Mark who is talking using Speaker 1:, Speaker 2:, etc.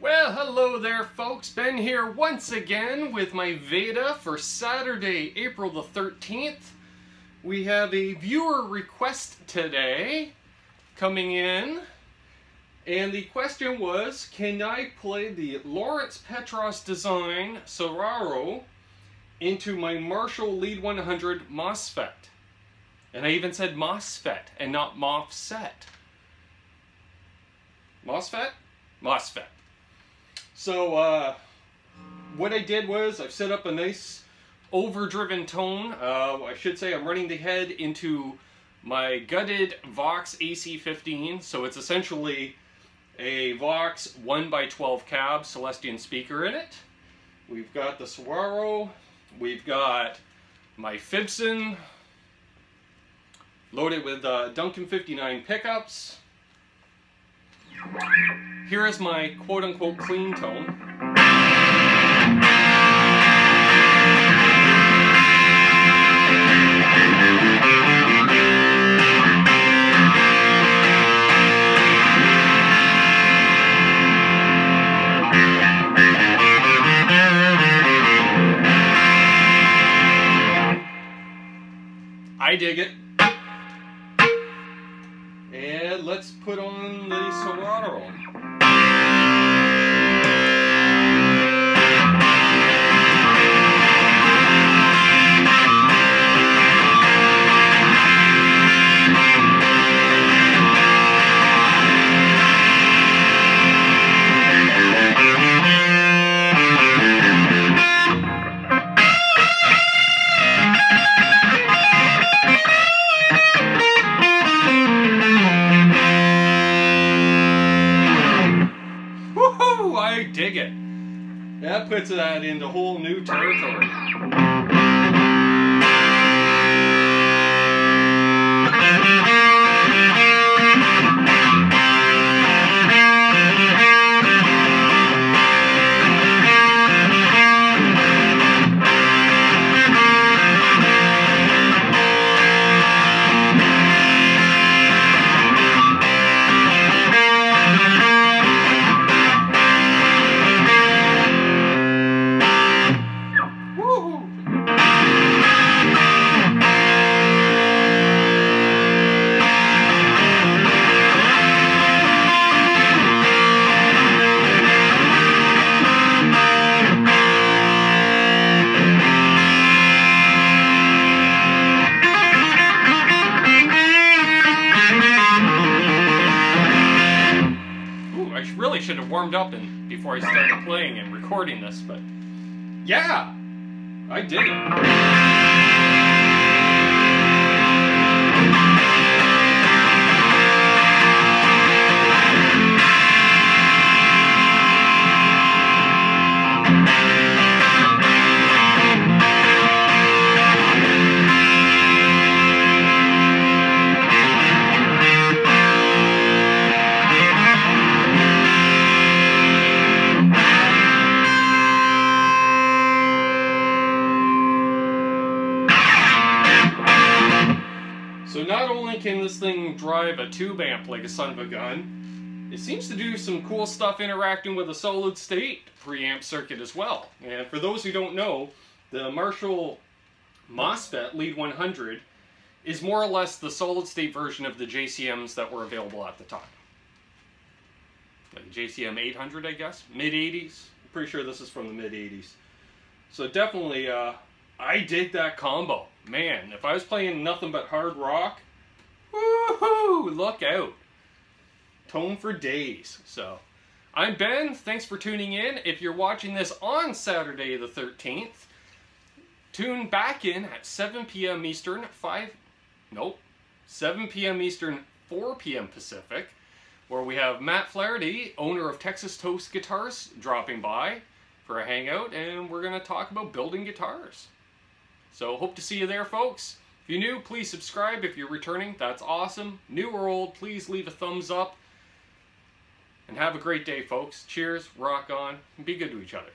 Speaker 1: Well, hello there folks, Ben here once again with my VEDA for Saturday, April the 13th. We have a viewer request today coming in, and the question was, can I play the Lawrence Petross design Saguaro into my Marshall Lead 100 MOSFET? And I even said MOSFET and not MOSFET. MOSFET? MOSFET. So what I did was I've set up a nice overdriven tone. I should say I'm running the head into my gutted Vox AC15. So it's essentially a Vox 1x12 cab Celestion speaker in it. We've got the Saguaro. We've got my Fibson loaded with Duncan 59 pickups. Here is my quote-unquote clean tone. I dig it. And let's put on the Saguaro. I dig it. That puts that into whole new territory. Should have warmed up before I started playing and recording this, but yeah, I dig it. So not only can this thing drive a tube amp like a son of a gun, it seems to do some cool stuff interacting with a solid state preamp circuit as well. And for those who don't know, the Marshall MOSFET Lead 100 is more or less the solid state version of the JCMs that were available at the time. Like JCM 800, I guess, mid-80s. I'm pretty sure this is from the mid-80s. So definitely, I dig that combo. Man, if I was playing nothing but hard rock, woohoo, look out. Tone for days. So, I'm Ben, thanks for tuning in. If you're watching this on Saturday the 13th, tune back in at 7 p.m. Eastern, 7 p.m. Eastern, 4 p.m. Pacific, where we have Matt Flaherty, owner of Texas Toast Guitars, dropping by for a hangout, and we're going to talk about building guitars. So hope to see you there, folks. If you're new, please subscribe. If you're returning, that's awesome. New or old, please leave a thumbs up. And have a great day, folks. Cheers, rock on, and be good to each other.